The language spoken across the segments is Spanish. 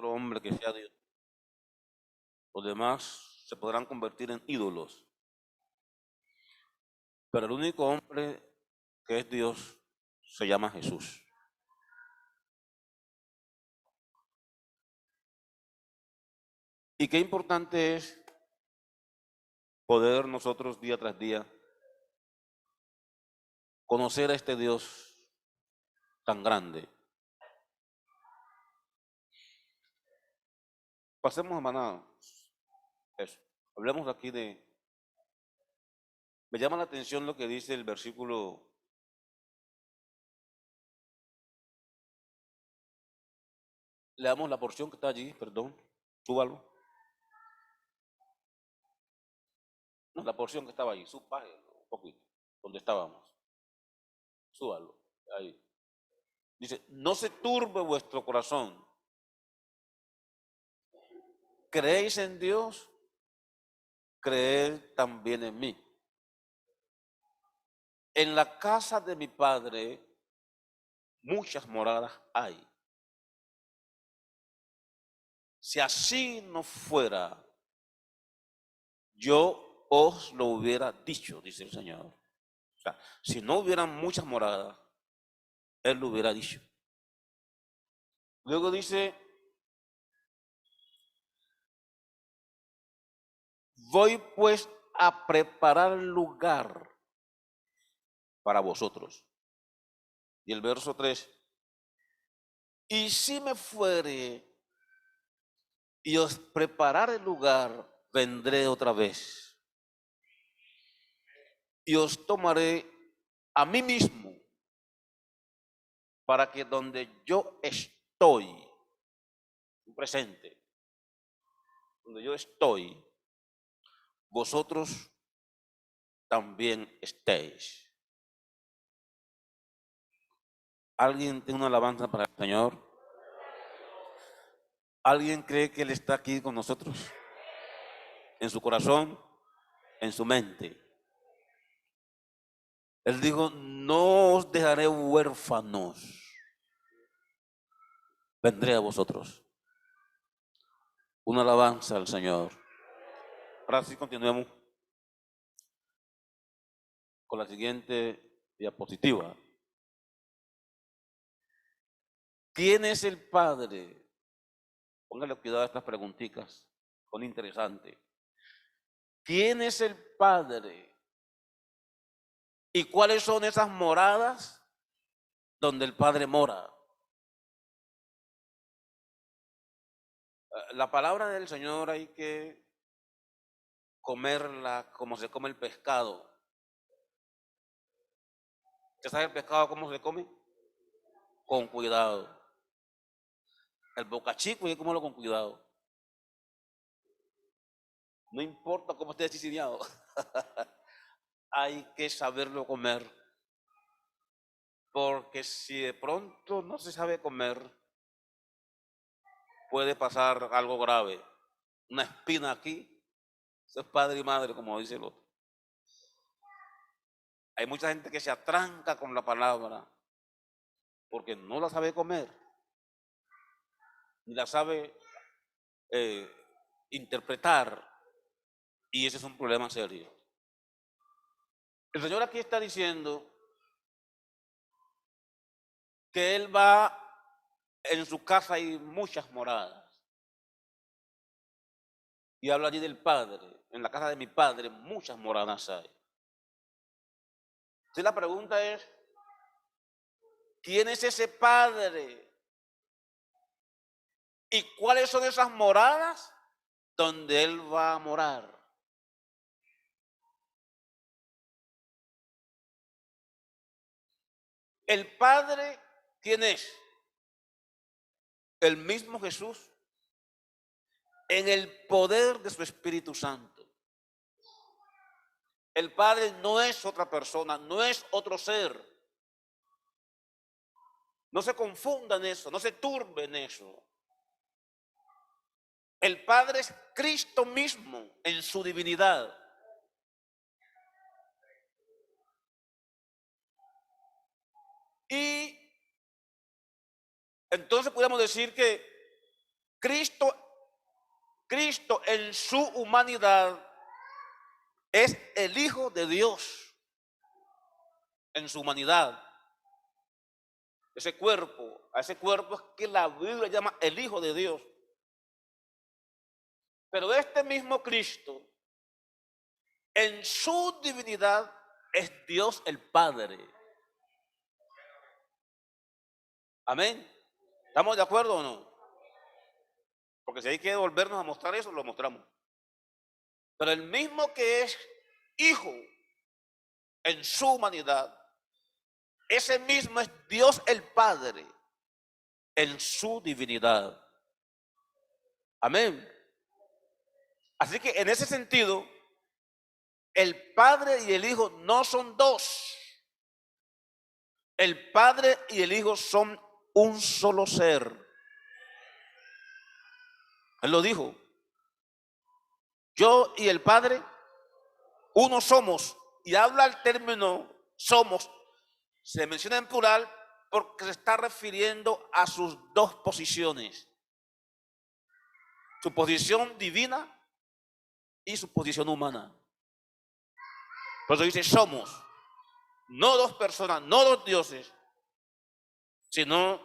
otro hombre que sea Dios. Los demás se podrán convertir en ídolos. Pero el único hombre que es Dios se llama Jesús. Y qué importante es poder nosotros día tras día conocer a este Dios tan grande. Pasemos, hermana, eso. Hablemos aquí de... Me llama la atención lo que dice el versículo. Leamos la porción que está allí, perdón, súbalo. No, la porción que estaba allí, bájelo un poquito, donde estábamos. Súbalo, ahí. Dice, no se turbe vuestro corazón. ¿Creéis en Dios? Creed también en mí. En la casa de mi Padre muchas moradas hay. Si así no fuera, yo os lo hubiera dicho, dice el Señor. O sea, si no hubieran muchas moradas, Él lo hubiera dicho. Luego dice, voy pues a preparar lugar para vosotros. Y el verso 3, y si me fuere y os prepararé lugar, vendré otra vez y os tomaré a mí mismo, para que donde yo estoy, presente, donde yo estoy, vosotros también estéis. ¿Alguien tiene una alabanza para el Señor? ¿Alguien cree que Él está aquí con nosotros? En su corazón, en su mente. Él dijo, no os dejaré huérfanos, vendré a vosotros. Una alabanza al Señor. Ahora sí continuemos con la siguiente diapositiva. ¿Quién es el Padre? Póngale cuidado a estas preguntitas, son interesantes. ¿Quién es el Padre? ¿Y cuáles son esas moradas donde el Padre mora? La palabra del Señor hay que comerla como se come el pescado. ¿Usted sabe el pescado cómo se come? Con cuidado. El bocachico hay que comerlo con cuidado. No importa cómo esté decidido. Hay que saberlo comer. Porque si de pronto no se sabe comer, puede pasar algo grave. Una espina aquí, eso es padre y madre, como dice el otro. Hay mucha gente que se atranca con la palabra porque no la sabe comer, ni la sabe interpretar, y ese es un problema serio. El Señor aquí está diciendo que Él va, en su casa hay muchas moradas. Y habla allí del Padre. En la casa de mi Padre muchas moradas hay. Entonces la pregunta es, ¿quién es ese Padre? ¿Y cuáles son esas moradas donde Él va a morar? El Padre, ¿quién es? El mismo Jesús, en el poder de su Espíritu Santo. El Padre no es otra persona, no es otro ser. No se confunda en eso, no se turbe en eso. El Padre es Cristo mismo en su divinidad. Y entonces podemos decir que Cristo, Cristo en su humanidad es el Hijo de Dios en su humanidad. Ese cuerpo, a ese cuerpo es que la Biblia llama el Hijo de Dios. Pero este mismo Cristo, en su divinidad, es Dios el Padre. Amén. ¿Estamos de acuerdo o no? Porque si hay que volvernos a mostrar eso, lo mostramos. Pero el mismo que es Hijo en su humanidad, ese mismo es Dios el Padre en su divinidad. Amén. Así que en ese sentido, el Padre y el Hijo no son dos. El Padre y el Hijo son un solo ser. Él lo dijo. Yo y el Padre, uno somos. Y habla el término somos. Se menciona en plural porque se está refiriendo a sus dos posiciones. Su posición divina y su posición humana. Por eso dice somos. No dos personas, no dos dioses, sino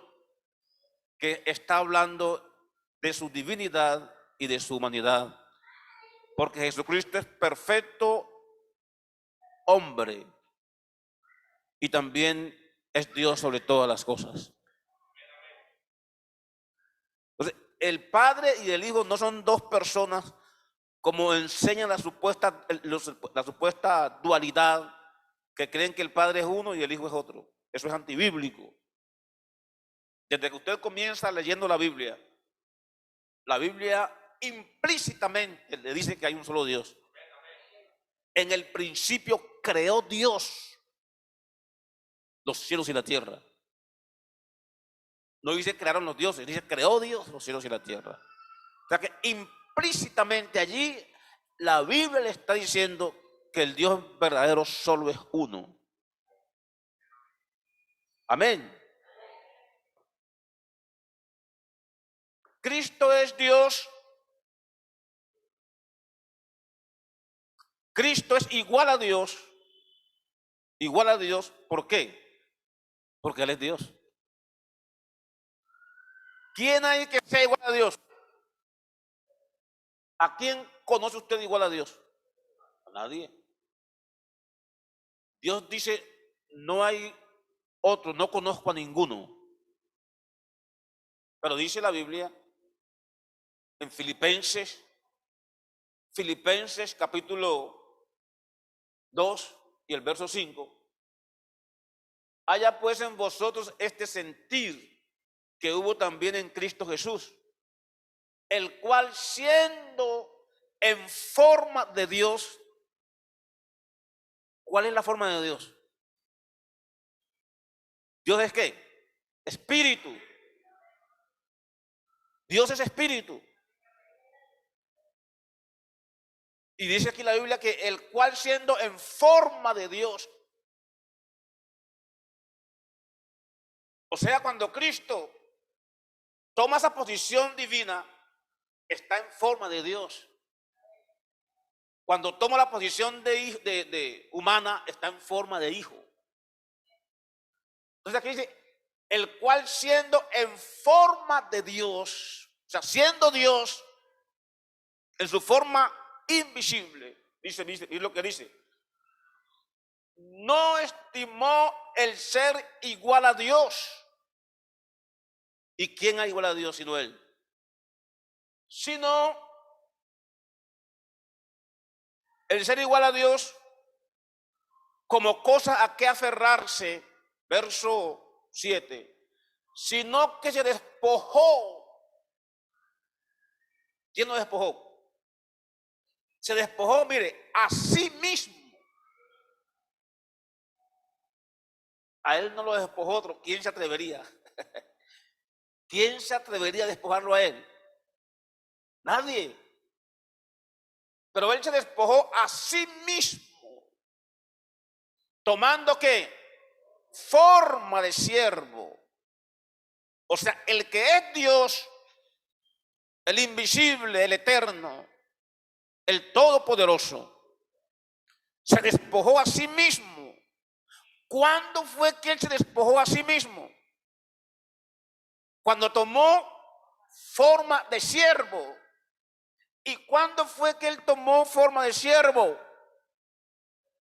que está hablando de su divinidad y de su humanidad. Porque Jesucristo es perfecto hombre y también es Dios sobre todas las cosas. Entonces, el Padre y el Hijo no son dos personas como enseña la supuesta dualidad, que creen que el Padre es uno y el Hijo es otro. Eso es antibíblico. Desde que usted comienza leyendo la Biblia implícitamente le dice que hay un solo Dios. En el principio creó Dios los cielos y la tierra. No dice crearon los dioses, dice creó Dios los cielos y la tierra. O sea que implícitamente allí la Biblia le está diciendo que el Dios verdadero solo es uno. Amén. Cristo es Dios. Cristo es igual a Dios. Igual a Dios. ¿Por qué? Porque Él es Dios. ¿Quién hay que sea igual a Dios? ¿A quién conoce usted igual a Dios? A nadie. Dios dice, no hay otro, no conozco a ninguno. Pero dice la Biblia en Filipenses capítulo 2 y el verso 5. Haya pues en vosotros este sentir que hubo también en Cristo Jesús, el cual siendo en forma de Dios. ¿Cuál es la forma de Dios? ¿Dios es qué? Espíritu. Dios es espíritu. Y dice aquí la Biblia que el cual siendo en forma de Dios. O sea, cuando Cristo toma esa posición divina, está en forma de Dios. Cuando toma la posición de humana, está en forma de hijo. Entonces aquí dice, el cual siendo en forma de Dios, o sea, siendo Dios en su forma invisible, dice lo que dice, no estimó el ser igual a Dios. ¿Y quién hay igual a Dios sino Él? Sino el ser igual a Dios como cosa a que aferrarse, verso 7, sino que se despojó. ¿Quién lo despojó? Se despojó, mire, a sí mismo. A Él no lo despojó otro. ¿Quién se atrevería? ¿Quién se atrevería a despojarlo a Él? Nadie. Pero Él se despojó a sí mismo, tomando ¿qué? Forma de siervo. O sea, el que es Dios el invisible, el eterno, el todopoderoso, se despojó a sí mismo. ¿Cuándo fue que él se despojó a sí mismo? Cuando tomó forma de siervo. ¿Y cuándo fue que él tomó forma de siervo?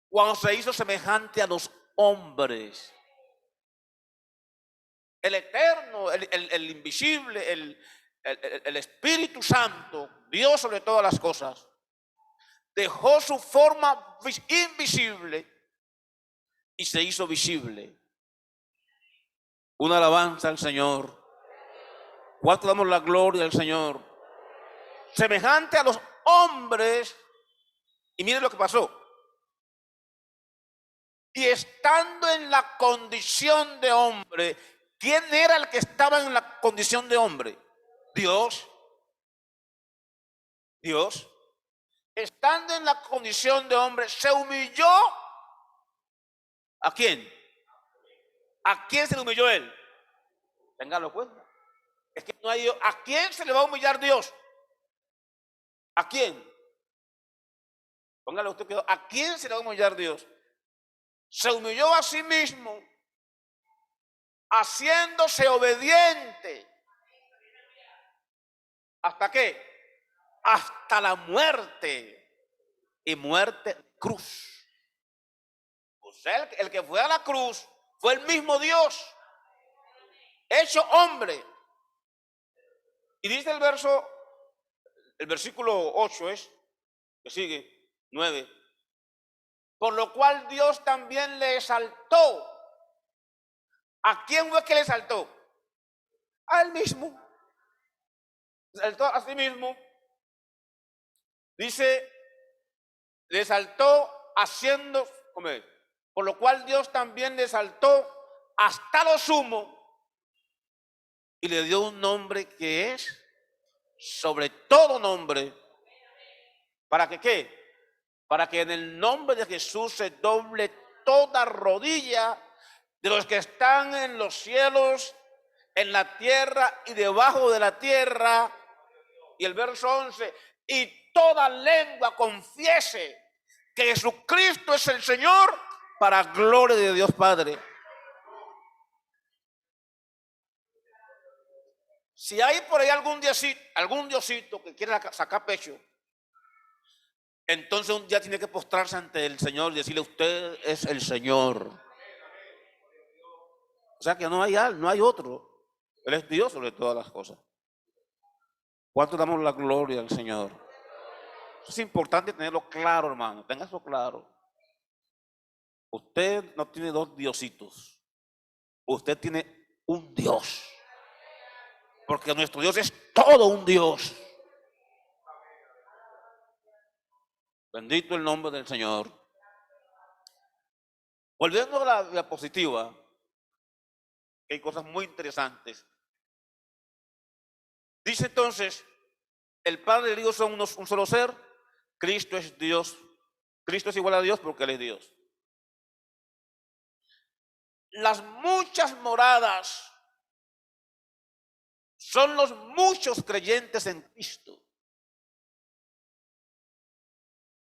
Cuando se hizo semejante a los hombres. El eterno, el invisible, el Espíritu Santo, Dios sobre todas las cosas, dejó su forma invisible y se hizo visible. Una alabanza al Señor. ¿Cuánto damos la gloria al Señor? Semejante a los hombres. Y miren lo que pasó. Y estando en la condición de hombre, ¿quién era el que estaba en la condición de hombre? Dios. Dios. Estando en la condición de hombre, se humilló. ¿A quién? ¿A quién se le humilló él? Téngalo cuenta. Es que no hay Dios. ¿A quién se le va a humillar Dios? ¿A quién? Póngale usted cuidado. ¿A quién se le va a humillar Dios? Se humilló a sí mismo, haciéndose obediente. ¿Hasta qué? Hasta la muerte. Y muerte cruz. O sea, el que fue a la cruz fue el mismo Dios, hecho hombre. Y dice el versículo 8 es, que sigue, 9. Por lo cual Dios también le exaltó. ¿A quién fue que le exaltó? A él mismo. Le exaltó a sí mismo. Dice, le exaltó haciendo, por lo cual Dios también le exaltó hasta lo sumo y le dio un nombre que es sobre todo nombre. ¿Para que qué? Para que en el nombre de Jesús se doble toda rodilla de los que están en los cielos, en la tierra y debajo de la tierra. Y el verso 11, y toda lengua confiese que Jesucristo es el Señor, para gloria de Dios Padre. Si hay por ahí algún diosito que quiera sacar pecho, entonces un día tiene que postrarse ante el Señor y decirle: usted es el Señor. O sea que no hay otro. Él es Dios sobre todas las cosas. ¿Cuánto damos la gloria al Señor? Eso es importante tenerlo claro, hermano. Tenga eso claro. Usted no tiene dos diositos. Usted tiene un Dios. Porque nuestro Dios es todo un Dios. Bendito el nombre del Señor. Volviendo a la diapositiva, hay cosas muy interesantes. Dice entonces, el Padre y el Hijo son un solo ser. Cristo es Dios. Cristo es igual a Dios porque Él es Dios. Las muchas moradas son los muchos creyentes en Cristo.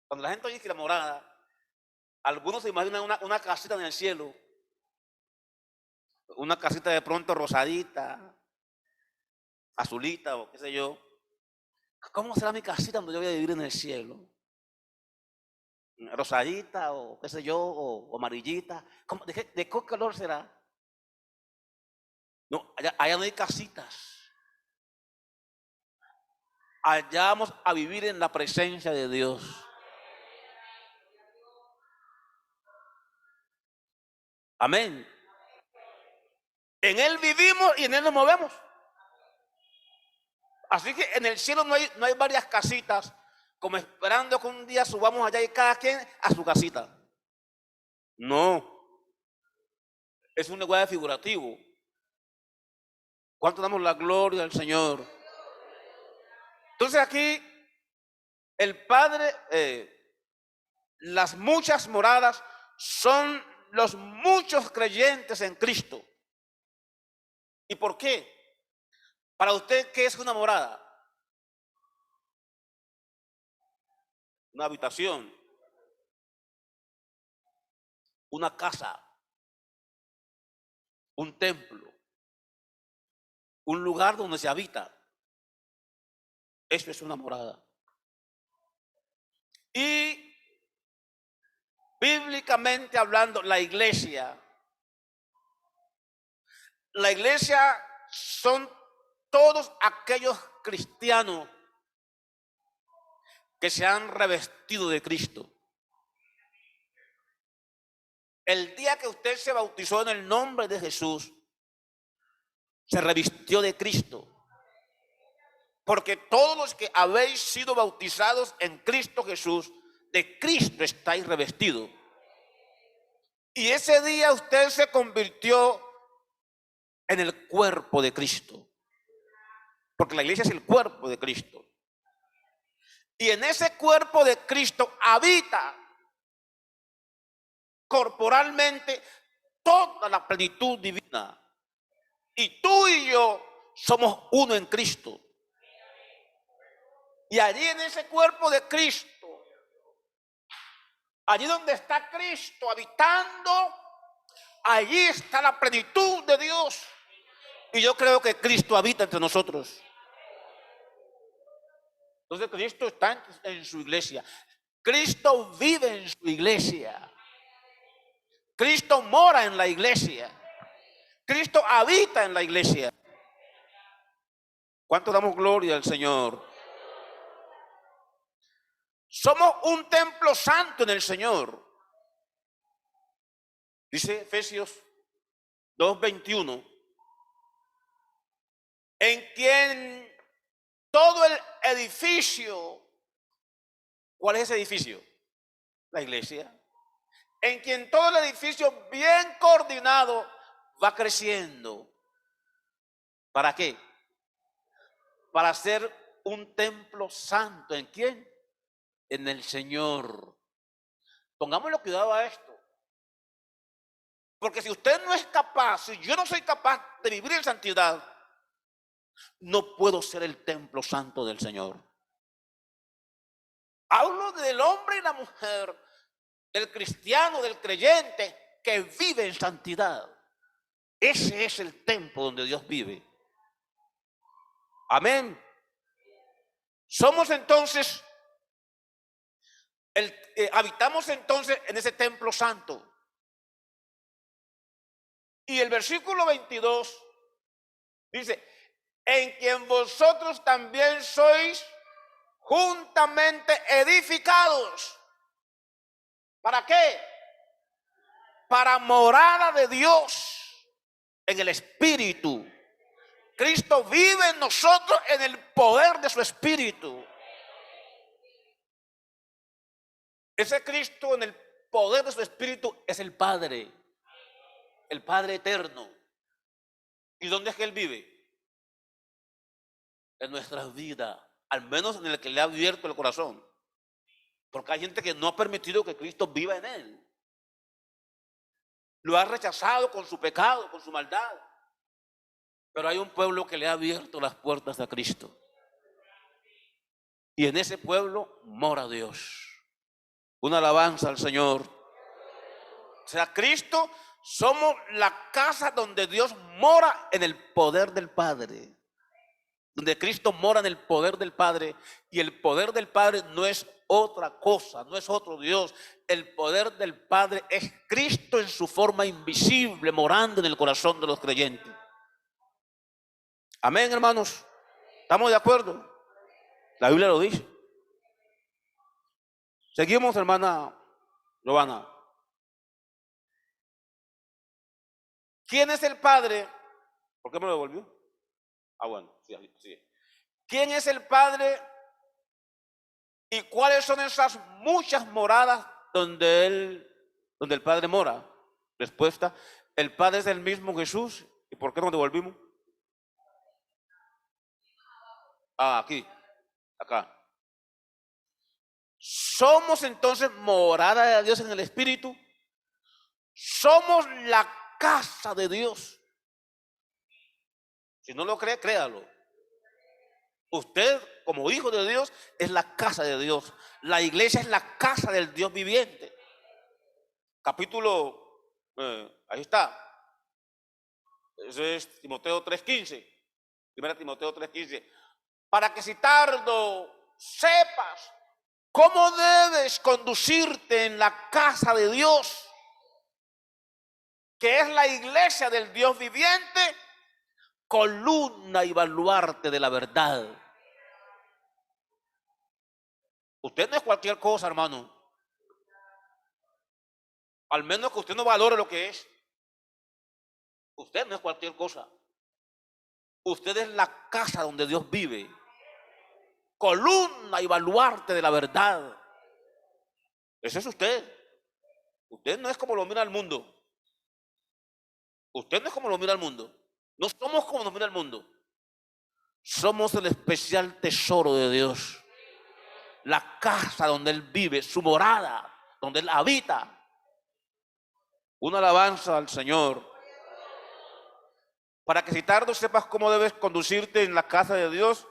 Cuando la gente oye que la morada, algunos se imaginan una casita en el cielo, una casita de pronto rosadita, azulita o qué sé yo. ¿Cómo será mi casita donde yo voy a vivir en el cielo? Rosadita o qué sé yo, o amarillita. ¿De qué color será? No, allá no hay casitas. Allá vamos a vivir en la presencia de Dios. Amén. En Él vivimos y en Él nos movemos. Así que en el cielo no hay varias casitas, como esperando que un día subamos allá y cada quien a su casita. No. Es un lenguaje figurativo. ¿Cuánto damos la gloria al Señor? Entonces aquí el Padre, las muchas moradas son los muchos creyentes en Cristo. ¿Y por qué? Para usted, ¿qué es una morada? una habitación, una casa, un templo, un lugar donde se habita. Eso es una morada. Y bíblicamente hablando, la iglesia son todos aquellos cristianos que se han revestido de Cristo. El día que usted se bautizó en el nombre de Jesús, se revistió de Cristo. Porque todos los que habéis sido bautizados en Cristo Jesús, de Cristo estáis revestidos. Y ese día usted se convirtió en el cuerpo de Cristo. Porque la iglesia es el cuerpo de Cristo. Y en ese cuerpo de Cristo habita corporalmente toda la plenitud divina. Y tú y yo somos uno en Cristo. Y allí en ese cuerpo de Cristo, allí donde está Cristo habitando, allí está la plenitud de Dios. Y yo creo que Cristo habita entre nosotros. Entonces Cristo está en su iglesia. Cristo vive en su iglesia. Cristo mora en la iglesia. Cristo habita en la iglesia. ¿Cuánto damos gloria al Señor? Somos un templo santo en el Señor. Dice Efesios 2:21. En quien todo el edificio, ¿cuál es ese edificio? La iglesia. En quien todo el edificio bien coordinado va creciendo. ¿Para qué? Para ser un templo santo. ¿En quién? En el Señor. Pongámosle cuidado a esto. Porque si usted no es capaz, si yo no soy capaz de vivir en santidad, no puedo ser el templo santo del Señor. Hablo del hombre y la mujer, del cristiano, del creyente que vive en santidad. Ese es el templo donde Dios vive. Amén. Somos entonces, habitamos entonces en ese templo santo. Y el versículo 22 dice, en quien vosotros también sois juntamente edificados. ¿Para qué? Para morada de Dios en el Espíritu. Cristo vive en nosotros en el poder de su Espíritu. Ese Cristo en el poder de su Espíritu es el Padre eterno. ¿Y dónde es que Él vive? En nuestras vidas, al menos en el que le ha abierto el corazón. Porque hay gente que no ha permitido que Cristo viva en él. Lo ha rechazado con su pecado, con su maldad. Pero hay un pueblo que le ha abierto las puertas a Cristo. Y en ese pueblo mora Dios. Una alabanza al Señor. O sea, Cristo, somos la casa donde Dios mora en el poder del Padre. Donde Cristo mora en el poder del Padre. Y el poder del Padre no es otra cosa, no es otro Dios. El poder del Padre es Cristo en su forma invisible, morando en el corazón de los creyentes. Amén, hermanos. ¿Estamos de acuerdo? La Biblia lo dice. Seguimos, hermana Giovanna. ¿Quién es el Padre? ¿Por qué me lo devolvió? Ah, bueno, sí. ¿Quién es el Padre? ¿Y cuáles son esas muchas moradas donde el Padre mora? Respuesta, el Padre es el mismo Jesús. ¿Y por qué nos devolvimos? Ah, aquí, acá. Somos entonces morada de Dios en el Espíritu. Somos la casa de Dios. Si no lo cree, créalo. Usted, como hijo de Dios, es la casa de Dios. La iglesia es la casa del Dios viviente. Capítulo, ahí está. Eso es Timoteo 3:15. Primera Timoteo 3:15. Para que si tardo sepas cómo debes conducirte en la casa de Dios, que es la iglesia del Dios viviente, columna y baluarte de la verdad. Usted no es cualquier cosa, hermano. Al menos que usted no valore lo que es. Usted no es cualquier cosa. Usted es la casa donde Dios vive. Columna y baluarte de la verdad. Ese es usted. Usted no es como lo mira el mundo. Usted no es como lo mira el mundo. No somos como nos mira el mundo. Somos el especial tesoro de Dios. La casa donde Él vive, su morada, donde Él habita. Una alabanza al Señor. Para que si tardo sepas cómo debes conducirte en la casa de Dios,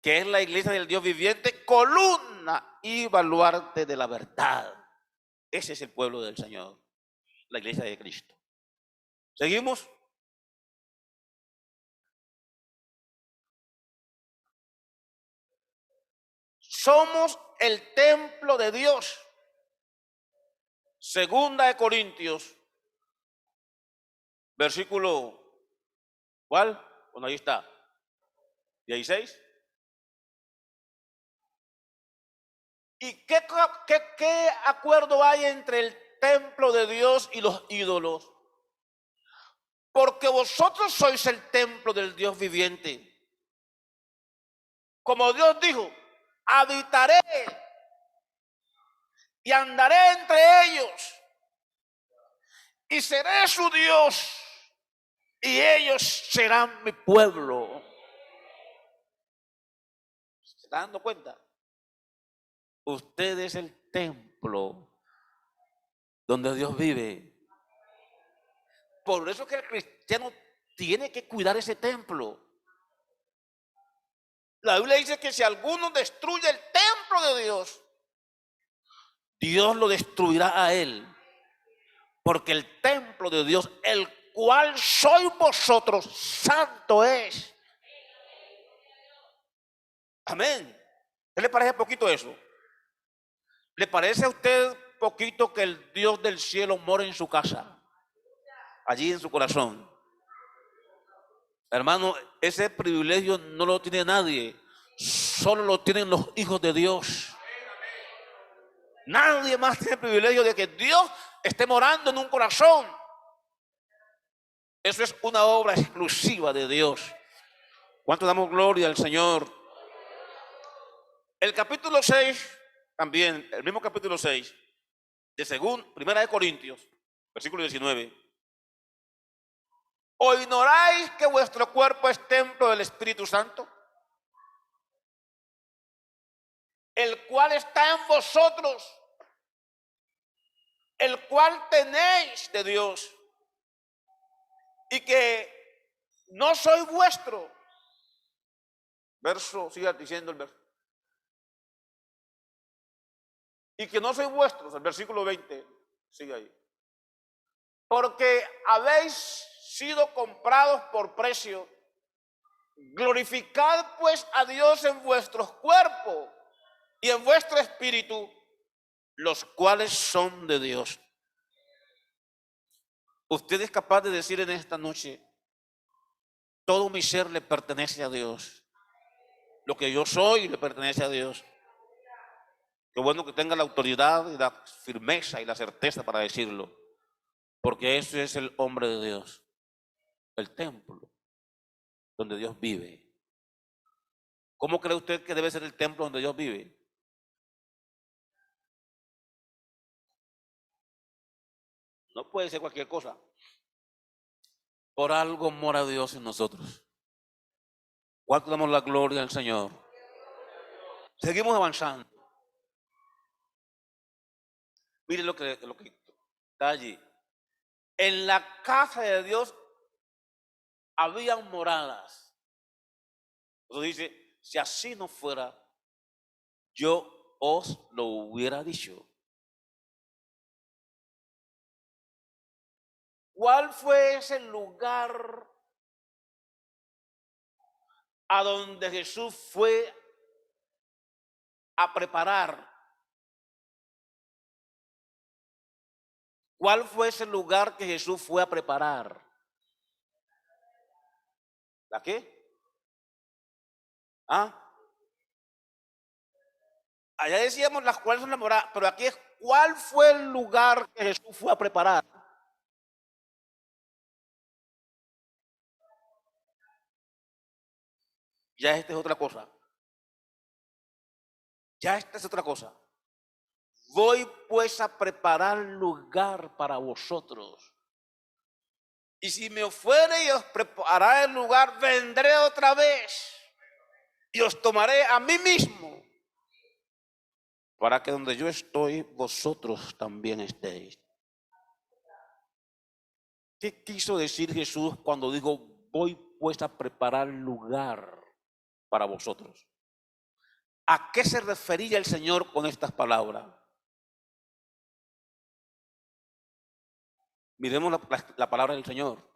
que es la iglesia del Dios viviente, columna y baluarte de la verdad. Ese es el pueblo del Señor, la iglesia de Cristo. ¿Seguimos? Somos el templo de Dios. Segunda de Corintios, versículo, ¿cuál? Bueno, ahí está. 16. ¿Y qué acuerdo hay entre el templo de Dios y los ídolos? Porque vosotros sois el templo del Dios viviente. Como Dios dijo, habitaré y andaré entre ellos y seré su Dios y ellos serán mi pueblo. ¿Se está dando cuenta? Usted es el templo donde Dios vive. Por eso que el cristiano tiene que cuidar ese templo. La Biblia dice que si alguno destruye el templo de Dios, Dios lo destruirá a él. Porque el templo de Dios, el cual sois vosotros, santo es. Amén. ¿Qué le parece poquito eso? ¿Le parece a usted poquito que el Dios del cielo mora en su casa? Allí en su corazón. Hermano, ese privilegio no lo tiene nadie. Solo lo tienen los hijos de Dios. Nadie más tiene el privilegio de que Dios esté morando en un corazón. Eso es una obra exclusiva de Dios. ¿Cuánto damos gloria al Señor? El capítulo 6, también, el mismo capítulo 6, de Primera de Corintios, versículo 19. ¿O ignoráis que vuestro cuerpo es templo del Espíritu Santo, el cual está en vosotros, el cual tenéis de Dios, y que no soy vuestro? Verso, siga diciendo el verso. Y que no soy vuestros, el versículo 20, sigue ahí. Porque habéis sido comprados por precio. Glorificad pues a Dios en vuestros cuerpos y en vuestro espíritu, los cuales son de Dios. Usted es capaz de decir en esta noche, todo mi ser le pertenece a Dios. Lo que yo soy le pertenece a Dios. Qué bueno que tenga la autoridad y la firmeza y la certeza para decirlo. Porque ese es el hombre de Dios. El templo donde Dios vive. ¿Cómo cree usted que debe ser el templo donde Dios vive? No puede ser cualquier cosa. Por algo mora Dios en nosotros. ¿Cuánto damos la gloria al Señor? Seguimos avanzando. Mire lo que está allí. En la casa de Dios habían moradas. Entonces dice, Si así no fuera, yo os lo hubiera dicho. ¿Cuál fue ese lugar a donde Jesús fue a preparar? ¿Cuál fue ese lugar que Jesús fue a preparar? ¿La qué? ¿Ah? Allá decíamos las cuales son las moradas, pero aquí es ¿cuál fue el lugar que Jesús fue a preparar? Ya esta es otra cosa. Ya esta es otra cosa. Voy pues a preparar lugar para vosotros. Y si me fuere y os prepararé el lugar, vendré otra vez y os tomaré a mí mismo, para que donde yo estoy, vosotros también estéis. ¿Qué quiso decir Jesús cuando dijo, voy pues a preparar lugar para vosotros? ¿A qué se refería el Señor con estas palabras? Miremos la palabra del Señor.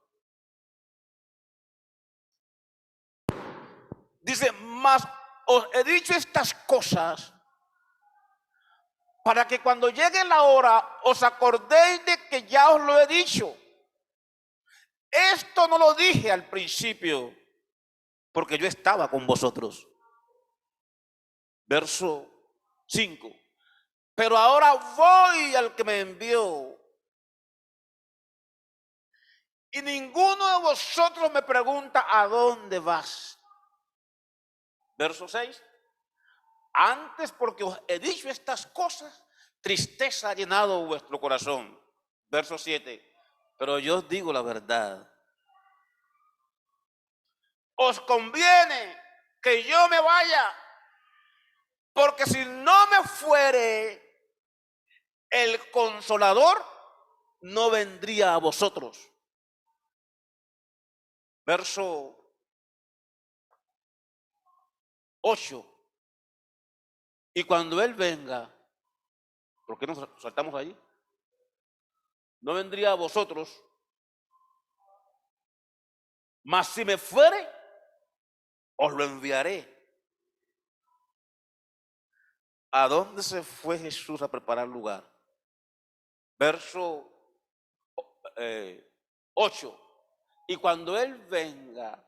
Dice, mas os he dicho estas cosas para que cuando llegue la hora os acordéis de que ya os lo he dicho. Esto no lo dije al principio, porque yo estaba con vosotros. Verso 5. Pero ahora voy al que me envió. Y ninguno de vosotros me pregunta a dónde vas. Verso 6. Antes porque os he dicho estas cosas, tristeza ha llenado vuestro corazón. Verso 7. Pero yo os digo la verdad. Os conviene que yo me vaya, porque si no me fuere, el Consolador no vendría a vosotros. Verso 8. Y cuando Él venga, ¿por qué nos saltamos allí? No vendría a vosotros, mas si me fuere, os lo enviaré. ¿A dónde se fue Jesús a preparar lugar? Verso 8. Y cuando Él venga,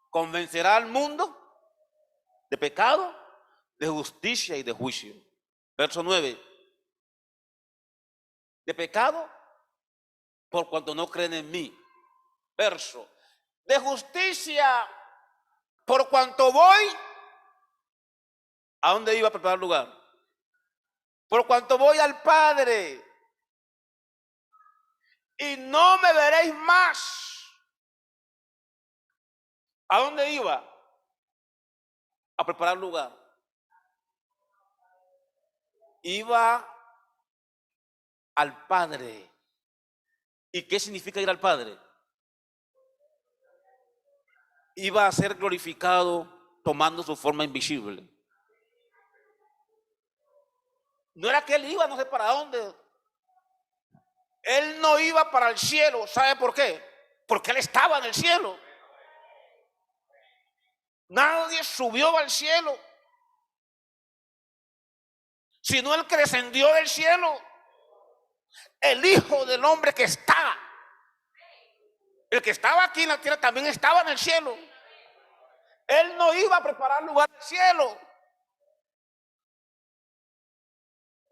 convencerá al mundo de pecado, de justicia y de juicio. Verso 9. De pecado, por cuanto no creen en mí. Verso. De justicia, por cuanto voy. ¿A dónde iba a preparar lugar? Por cuanto voy al Padre. Y no me veréis más. ¿A dónde iba? A preparar lugar. Iba al Padre. ¿Y qué significa ir al Padre? Iba a ser glorificado tomando su forma invisible. No era que Él iba no sé para dónde. Él no iba para el cielo. ¿Sabe por qué? Porque Él estaba en el cielo. Nadie subió al cielo, sino el que descendió del cielo, el Hijo del Hombre que está. El que estaba aquí en la tierra también estaba en el cielo. Él no iba a preparar lugar al cielo.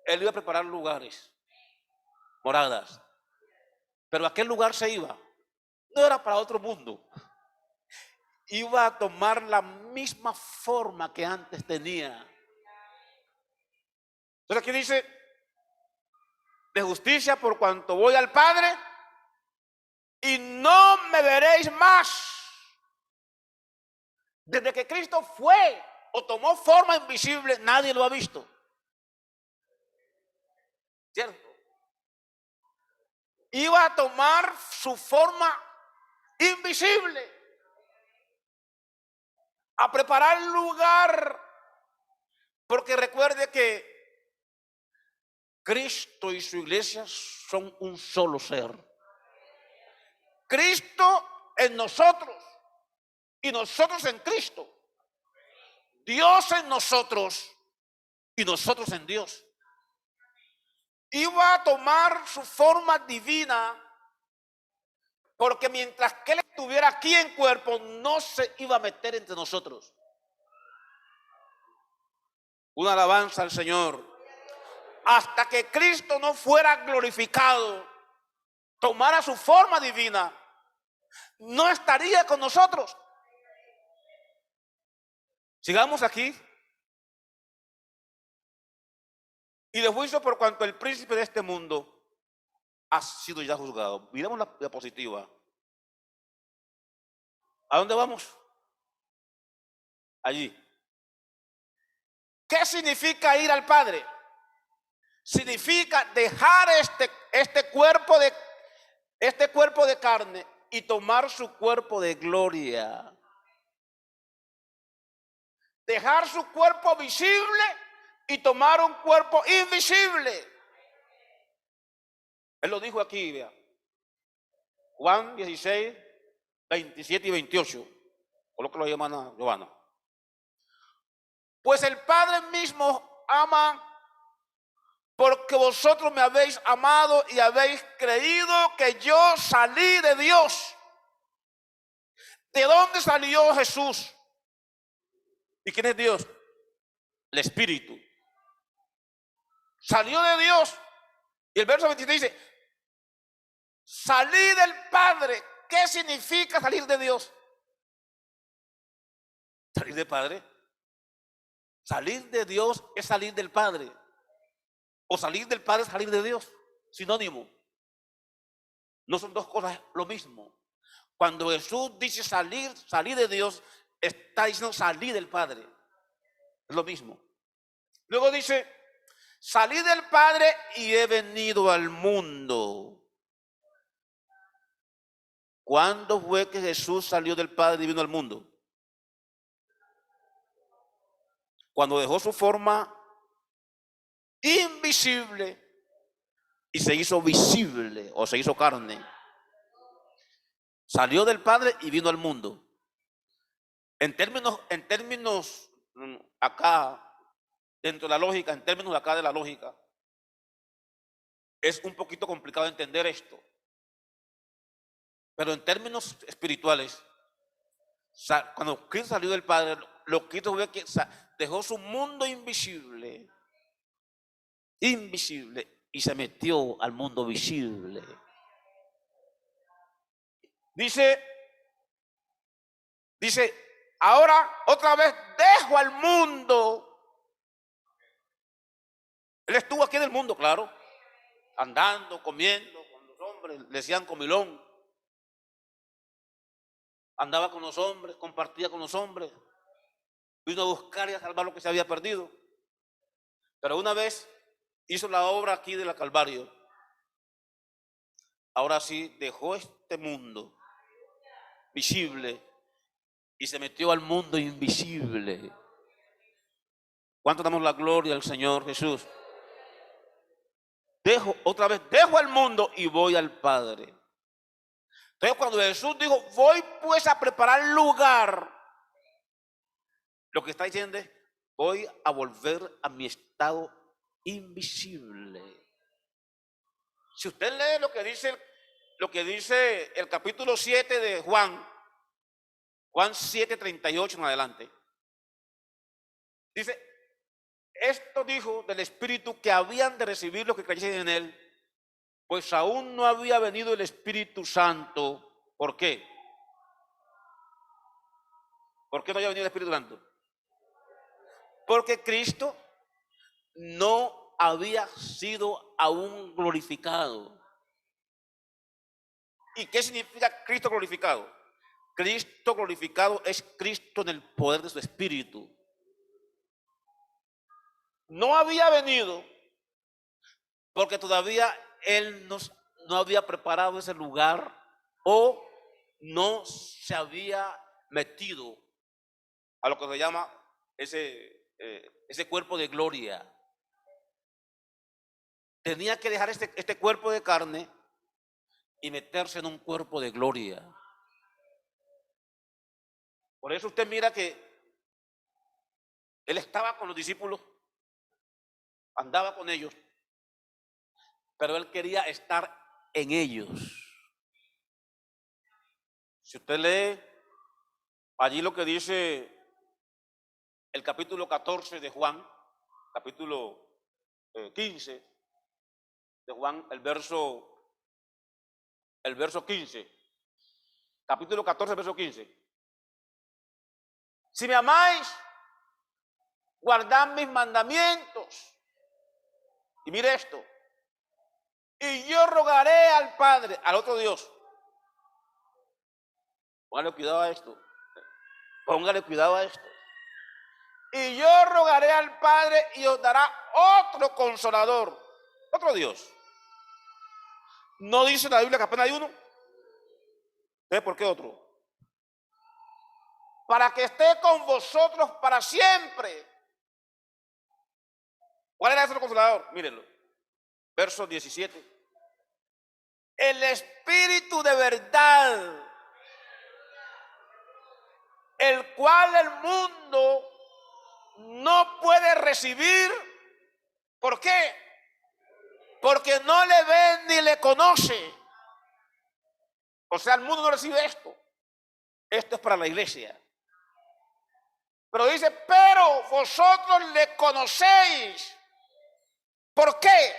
Él iba a preparar lugares, moradas. Pero ¿a qué lugar se iba? No era para otro mundo. Iba a tomar la misma forma que antes tenía. Entonces aquí dice, de justicia por cuanto voy al Padre y no me veréis más. Desde que Cristo fue o tomó forma invisible, nadie lo ha visto. ¿Cierto? Iba a tomar su forma invisible. a preparar lugar, porque recuerde que Cristo y su iglesia son un solo ser. Cristo en nosotros y nosotros en Cristo. Dios en nosotros y nosotros en Dios. Iba a tomar su forma divina, porque mientras que Él estuviera aquí en cuerpo, no se iba a meter entre nosotros. Una alabanza al Señor. Hasta que Cristo no fuera glorificado, tomara su forma divina, no estaría con nosotros. Sigamos aquí. Y de juicio por cuanto el príncipe de este mundo ha sido ya juzgado. Miremos la diapositiva. ¿A dónde vamos? Allí. ¿Qué significa ir al Padre? Significa dejar este cuerpo de carne y tomar su cuerpo de gloria. Dejar su cuerpo visible y tomar un cuerpo invisible. Él lo dijo aquí, vea. Juan 16, 27 y 28. Colóquelo ahí, hermana Giovanna. Pues el Padre mismo ama, porque vosotros me habéis amado y habéis creído que yo salí de Dios. ¿De dónde salió Jesús? ¿Y quién es Dios? El Espíritu. Salió de Dios. Y el verso 23 dice, salí del Padre. ¿Qué significa salir de Dios? Salir del Padre. Salir de Dios es salir del Padre. O salir del Padre es salir de Dios. Sinónimo. No son dos cosas lo mismo. Cuando Jesús dice salir de Dios, está diciendo salir del Padre. Es lo mismo. Luego dice, salí del Padre y he venido al mundo. ¿Cuándo fue que Jesús salió del Padre y vino al mundo? Cuando dejó su forma invisible y se hizo visible o se hizo carne. Salió del Padre y vino al mundo. En términos acá, dentro de la lógica, en términos acá de la lógica, es un poquito complicado entender esto. Pero en términos espirituales, cuando Cristo salió del Padre, lo que Cristo fue que dejó su mundo invisible y se metió al mundo visible. Dice, ahora otra vez dejo al mundo. Él estuvo aquí en el mundo, claro, andando, comiendo con los hombres, le decían comilón. Andaba con los hombres, compartía con los hombres, vino a buscar y a salvar lo que se había perdido. Pero una vez hizo la obra aquí de la Calvario. Ahora sí dejó este mundo visible y se metió al mundo invisible. ¿Cuánto damos la gloria al Señor Jesús? Dejo al mundo y voy al Padre. Entonces cuando Jesús dijo, voy pues a preparar lugar, lo que está diciendo es, voy a volver a mi estado invisible. Si usted lee lo que dice el capítulo 7 de Juan 7:38 en adelante, dice, esto dijo del Espíritu que habían de recibir los que creyesen en él, pues aún no había venido el Espíritu Santo. ¿Por qué? ¿Por qué no había venido el Espíritu Santo? Porque Cristo no había sido aún glorificado. ¿Y qué significa Cristo glorificado? Cristo glorificado es Cristo en el poder de su Espíritu. No había venido porque todavía Él no había preparado ese lugar o no se había metido a lo que se llama ese cuerpo de gloria. Tenía que dejar este cuerpo de carne y meterse en un cuerpo de gloria. Por eso usted mira que él estaba con los discípulos, andaba con ellos, pero él quería estar en ellos. Si usted lee allí lo que dice el capítulo 14 de Juan, capítulo 15 de Juan, el verso 15, capítulo 14, verso 15. Si me amáis, guardad mis mandamientos. Y mire esto. Y yo rogaré al Padre, al otro Dios. Póngale cuidado a esto. Póngale cuidado a esto. Y yo rogaré al Padre y os dará otro consolador, otro Dios. ¿No dice la Biblia que apenas hay uno? ¿Entonces por qué otro? Para que esté con vosotros para siempre. ¿Cuál era ese otro consolador? Mírenlo. Verso 17. El Espíritu de verdad, el cual el mundo no puede recibir. ¿Por qué? Porque no le ve ni le conoce. O sea, el mundo no recibe esto. Esto es para la iglesia. Pero dice, pero vosotros le conocéis. ¿Por qué?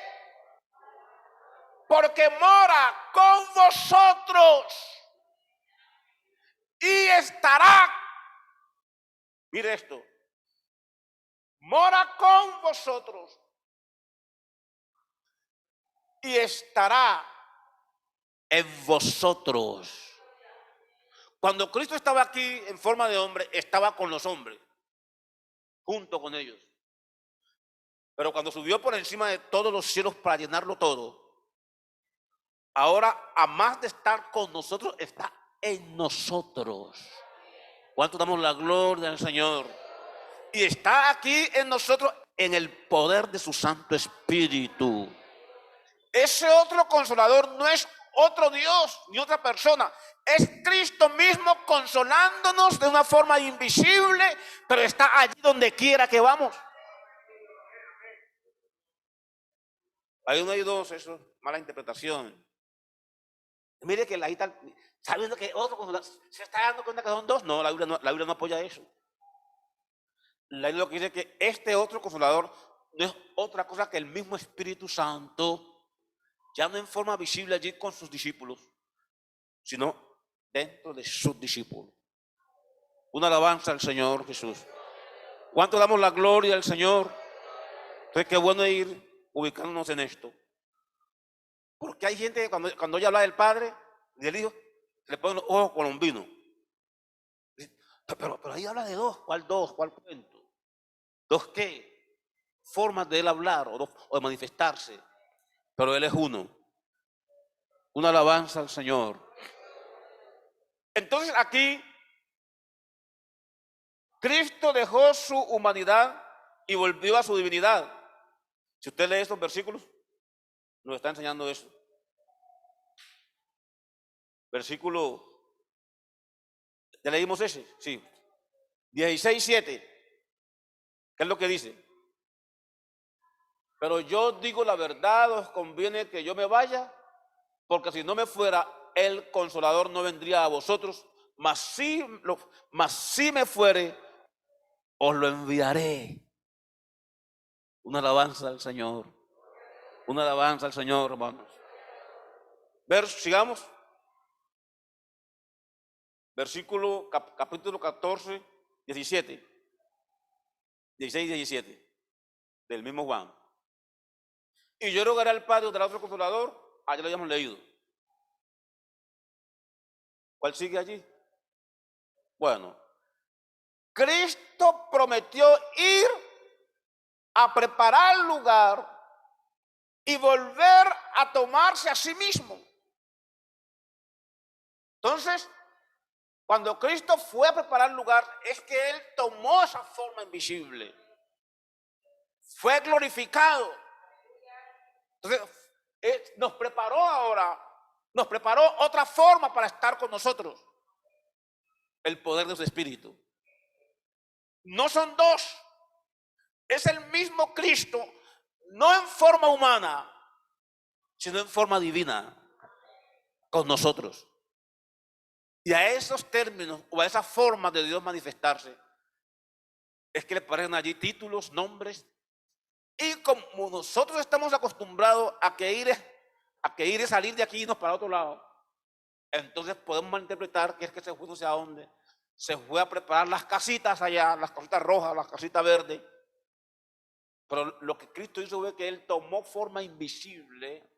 Porque mora con vosotros y estará. Mire esto. Mora con vosotros y estará en vosotros. Cuando Cristo estaba aquí en forma de hombre, estaba con los hombres, junto con ellos. Pero cuando subió por encima de todos los cielos para llenarlo todo, ahora, a más de estar con nosotros, está en nosotros. ¿Cuánto damos la gloria al Señor? Y está aquí en nosotros en el poder de su Santo Espíritu. Ese otro consolador no es otro Dios ni otra persona. Es Cristo mismo consolándonos de una forma invisible, pero está allí donde quiera que vamos. Hay uno y dos, eso es mala interpretación. Mire que ahí está, sabiendo que otro consolador, se está dando cuenta que son dos. No, la Biblia no apoya eso. La Biblia lo que dice es que este otro consolador no es otra cosa que el mismo Espíritu Santo, ya no en forma visible allí con sus discípulos, sino dentro de sus discípulos. Una alabanza al Señor Jesús. ¿Cuánto damos la gloria al Señor? Entonces qué bueno ir ubicándonos en esto. Porque hay gente que cuando ella habla del Padre y del Hijo, se le ponen los ojos colombinos. Pero ahí habla de dos. ¿Cuál dos? ¿Cuál cuento? ¿Dos qué? Formas de él hablar o de manifestarse. Pero él es uno. Una alabanza al Señor. Entonces aquí Cristo dejó su humanidad y volvió a su divinidad. Si usted lee estos versículos, nos está enseñando eso. Versículo, ¿ya leímos ese? Sí. 16:7. ¿Qué es lo que dice? Pero yo digo la verdad, os conviene que yo me vaya, porque si no me fuera, el Consolador no vendría a vosotros, mas si me fuere, os lo enviaré. Una alabanza al Señor. Una alabanza al Señor, hermanos. Sigamos. Versículo, capítulo 14, 17. 16 y 17. Del mismo Juan. Y yo rogaré al Padre del otro Consolador. Allá lo habíamos leído. ¿Cuál sigue allí? Bueno. Cristo prometió ir a preparar lugar y volver a tomarse a sí mismo. Entonces, Cuando Cristo fue a preparar lugar, es que Él tomó esa forma invisible. Fue glorificado. Entonces, nos preparó ahora, nos preparó otra forma para estar con nosotros. El poder de su Espíritu. No son dos. Es el mismo Cristo, no en forma humana, sino en forma divina, con nosotros. Y a esos términos, o a esa forma de Dios manifestarse, es que le ponen allí títulos, nombres. Y como nosotros estamos acostumbrados a que ir y salir de aquí y irnos para otro lado, entonces podemos malinterpretar que es que se fue no sé a dónde. Se fue a preparar las casitas allá, las casitas rojas, las casitas verdes. Pero lo que Cristo hizo fue que Él tomó forma invisible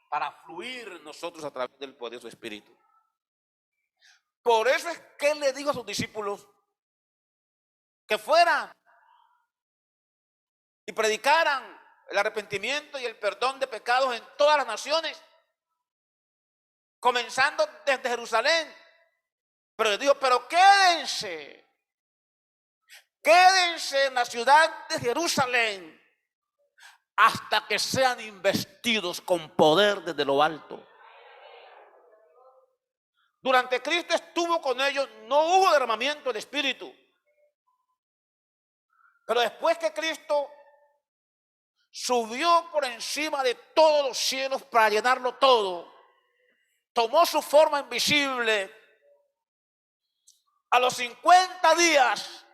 para fluir en nosotros a través del poder de su Espíritu. Por eso es que Él le dijo a sus discípulos que fueran y predicaran el arrepentimiento y el perdón de pecados en todas las naciones, comenzando desde Jerusalén. Pero les dijo, pero quédense en la ciudad de Jerusalén hasta que sean investidos con poder desde lo alto. Durante Cristo estuvo con ellos, no hubo derramamiento del Espíritu. Pero después que Cristo subió por encima de todos los cielos para llenarlo todo, tomó su forma invisible. A los 50 días,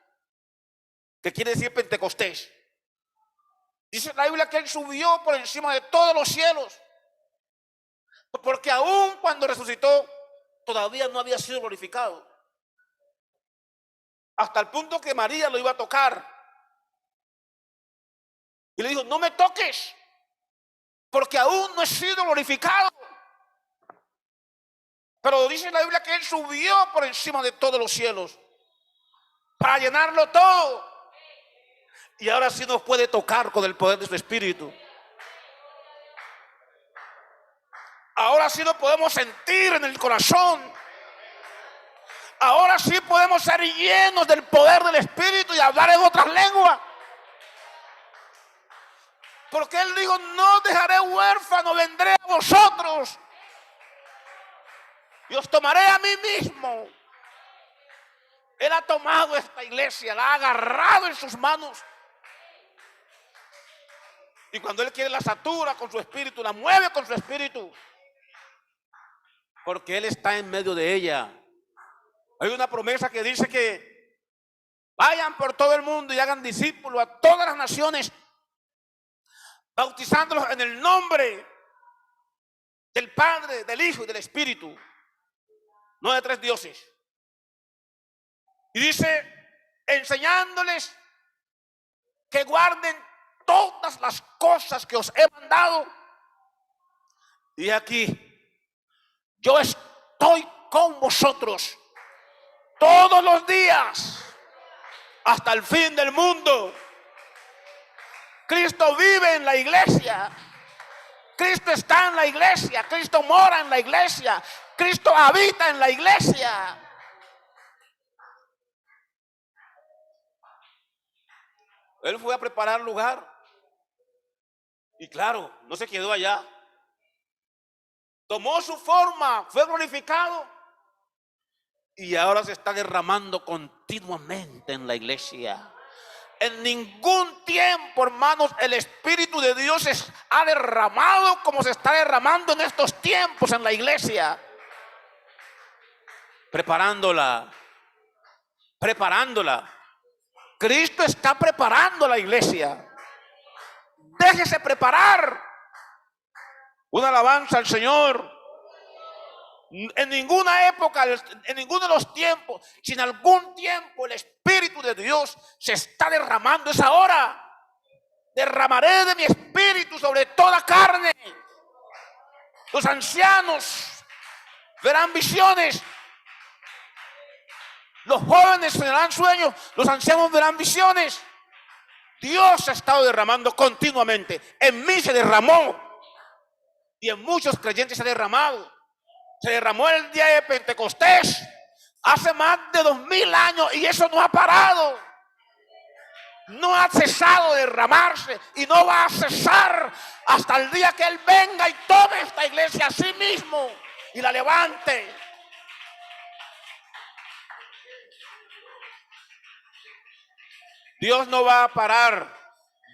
que quiere decir Pentecostés, dice la Biblia que Él subió por encima de todos los cielos, porque aún cuando resucitó, todavía no había sido glorificado. Hasta el punto que María lo iba a tocar. Y le dijo, no me toques, porque aún no he sido glorificado. Pero dice la Biblia que Él subió por encima de todos los cielos para llenarlo todo. Y ahora sí nos puede tocar con el poder de su Espíritu. Ahora sí lo podemos sentir en el corazón. Ahora sí podemos ser llenos del poder del Espíritu y hablar en otras lenguas. Porque Él dijo, no dejaré huérfano, vendré a vosotros. Y os tomaré a mí mismo. Él ha tomado esta iglesia, la ha agarrado en sus manos. Y cuando Él quiere la satura con su espíritu, la mueve con su espíritu. Porque Él está en medio de ella. Hay una promesa que dice que vayan por todo el mundo y hagan discípulos a todas las naciones, bautizándolos en el nombre del Padre, del Hijo y del Espíritu. No de tres dioses. Y dice, enseñándoles que guarden todas las cosas que os he mandado. Y aquí, yo estoy con vosotros todos los días hasta el fin del mundo. Cristo vive en la iglesia. Cristo está en la iglesia. Cristo mora en la iglesia. Cristo habita en la iglesia. Él fue a preparar lugar. Y claro, no se quedó allá. Tomó su forma, fue glorificado. Y ahora se está derramando continuamente en la iglesia. En ningún tiempo, hermanos, el Espíritu de Dios se ha derramado como se está derramando en estos tiempos en la iglesia. Preparándola. Cristo está preparando la iglesia. Déjese preparar. Una alabanza al Señor. En ninguna época, en ninguno de los tiempos, si en algún tiempo el Espíritu de Dios se está derramando, es ahora. Derramaré de mi Espíritu sobre toda carne. Los ancianos verán visiones. Los jóvenes verán sueños. Los ancianos verán visiones. Dios ha estado derramando continuamente. En mí se derramó. Y en muchos creyentes se ha derramado. Se derramó el día de Pentecostés. hace más de 2000 años y eso no ha parado. No ha cesado de derramarse y no va a cesar hasta el día que Él venga y tome esta iglesia a sí mismo y la levante. Dios no va a parar.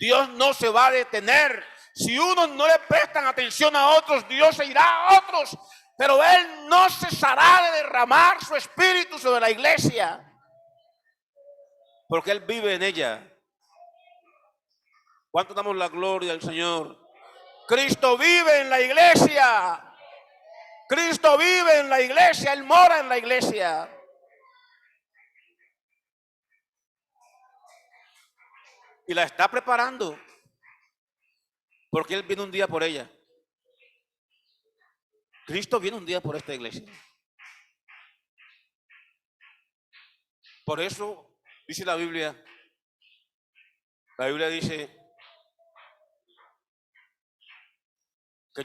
Dios no se va a detener. Si unos no le prestan atención a otros, Dios se irá a otros. Pero Él no cesará de derramar su espíritu sobre la iglesia. Porque Él vive en ella. ¿Cuánto damos la gloria al Señor? Cristo vive en la iglesia. Cristo vive en la iglesia. Él mora en la iglesia. Y la está preparando. Porque Él viene un día por ella. Cristo viene un día por esta iglesia. Por eso dice la Biblia dice que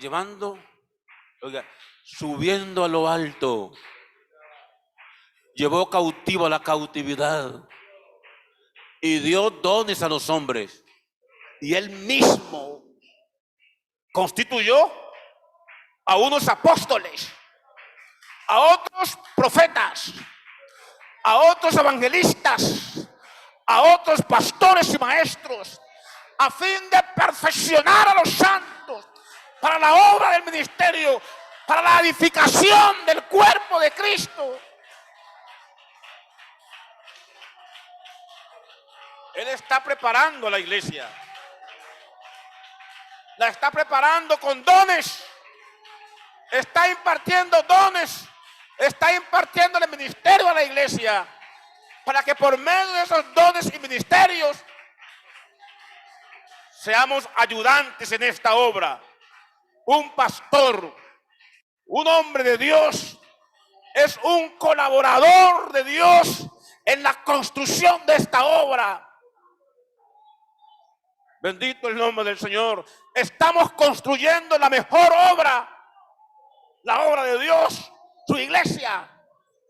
subiendo a lo alto, llevó cautivo a la cautividad y dio dones a los hombres. Y Él mismo constituyó a unos apóstoles, a otros profetas, a otros evangelistas, a otros pastores y maestros, a fin de perfeccionar a los santos para la obra del ministerio, para la edificación del cuerpo de Cristo. Él está preparando a la iglesia. La está preparando con dones. Está impartiendo dones. Está impartiendo el ministerio a la iglesia, para que por medio de esos dones y ministerios seamos ayudantes en esta obra. Un pastor, un hombre de Dios, es un colaborador de Dios en la construcción de esta obra. Bendito el nombre del Señor. Estamos construyendo la mejor obra, la obra de Dios, su iglesia.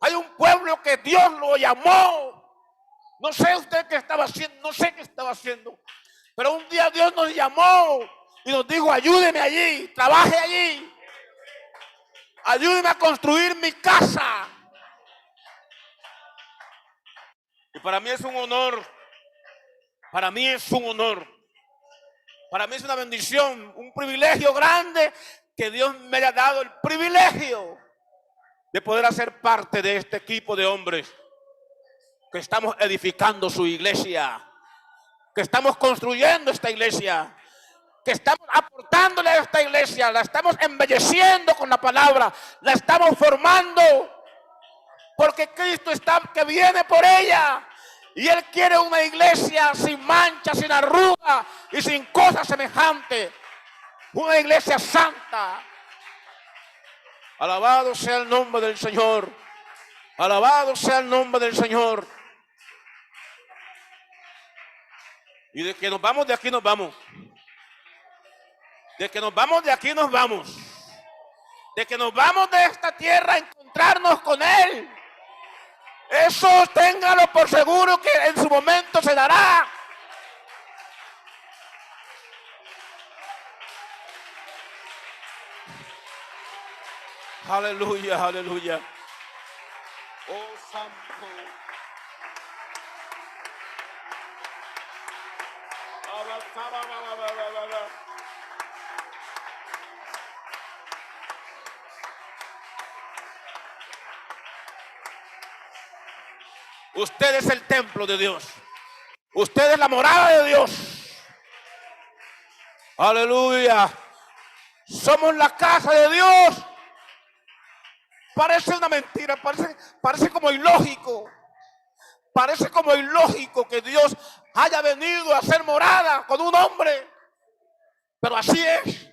Hay un pueblo que Dios lo llamó. No sé usted qué estaba haciendo, no sé qué estaba haciendo, pero un día Dios nos llamó y nos dijo: ayúdeme allí, trabaje allí, ayúdeme a construir mi casa. Y para mí es un honor, para mí es un honor, para mí es una bendición, un privilegio grande que Dios me haya dado el privilegio de poder hacer parte de este equipo de hombres que estamos edificando su iglesia, que estamos construyendo esta iglesia, que estamos aportándole a esta iglesia, la estamos embelleciendo con la palabra, la estamos formando, porque Cristo está que viene por ella y Él quiere una iglesia sin mancha, sin arruga y sin cosa semejante, una iglesia santa. Alabado sea el nombre del Señor, alabado sea el nombre del Señor. Y de que nos vamos de aquí nos vamos. De que nos vamos de aquí nos vamos. De que nos vamos de esta tierra a encontrarnos con Él. Eso téngalo por seguro que en su momento se dará. Aleluya, aleluya. Oh, santo. Usted es el templo de Dios. Usted es la morada de Dios. Aleluya. Somos la casa de Dios. Parece una mentira, parece como ilógico. Parece como ilógico que Dios haya venido a hacer morada con un hombre. Pero así es.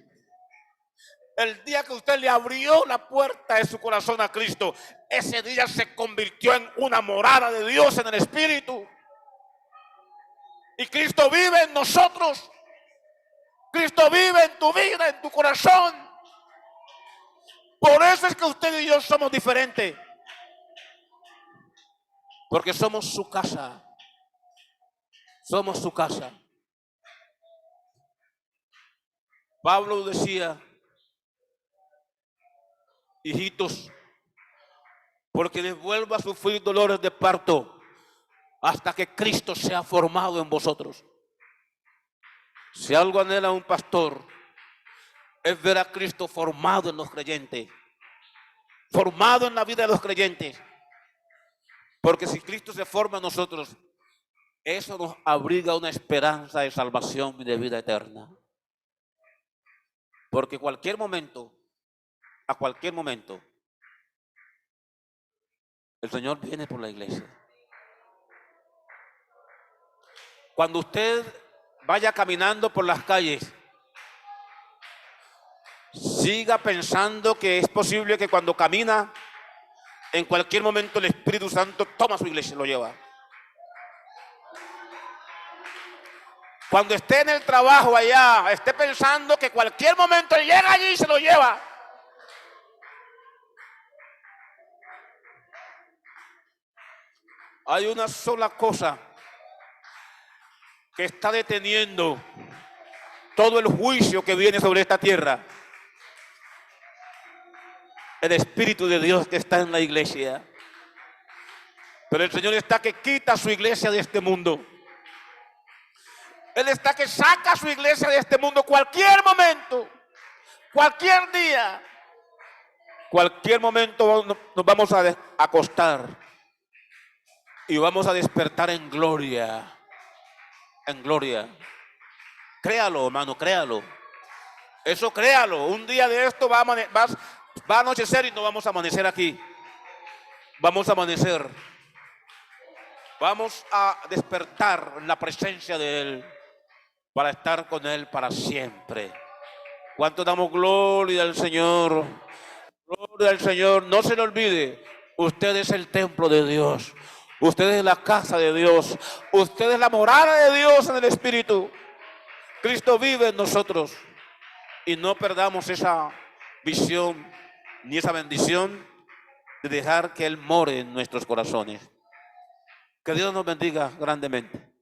El día que usted le abrió la puerta de su corazón a Cristo, ese día se convirtió en una morada de Dios en el Espíritu. Y Cristo vive en nosotros. Cristo vive en tu vida, en tu corazón. Por eso es que usted y yo somos diferentes. Porque somos su casa. Somos su casa. Pablo decía, hijitos, porque les vuelvo a sufrir dolores de parto hasta que Cristo sea formado en vosotros. Si algo anhela un pastor, es ver a Cristo formado en los creyentes, formado en la vida de los creyentes. Porque si Cristo se forma en nosotros, eso nos abriga una esperanza de salvación y de vida eterna. Porque cualquier momento, a cualquier momento, el Señor viene por la iglesia. Cuando usted vaya caminando por las calles, siga pensando que es posible que cuando camina, en cualquier momento el Espíritu Santo toma su iglesia y lo lleva. Cuando esté en el trabajo allá, esté pensando que cualquier momento él llega allí y se lo lleva. Hay una sola cosa que está deteniendo todo el juicio que viene sobre esta tierra. El Espíritu de Dios que está en la iglesia. Pero el Señor está que quita su iglesia de este mundo. Él está que saca su iglesia de este mundo cualquier momento, cualquier día, cualquier momento nos vamos a acostar y vamos a despertar en gloria, en gloria. Créalo, hermano, créalo. Eso créalo. Un día de esto va a anochecer y no vamos a amanecer aquí. Vamos a amanecer. Vamos a despertar en la presencia de Él para estar con Él para siempre. ¿Cuánto damos gloria al Señor? Gloria al Señor. No se le olvide, usted es el templo de Dios. Usted es la casa de Dios. Usted es la morada de Dios en el Espíritu. Cristo vive en nosotros. Y no perdamos esa visión ni esa bendición de dejar que Él more en nuestros corazones. Que Dios nos bendiga grandemente.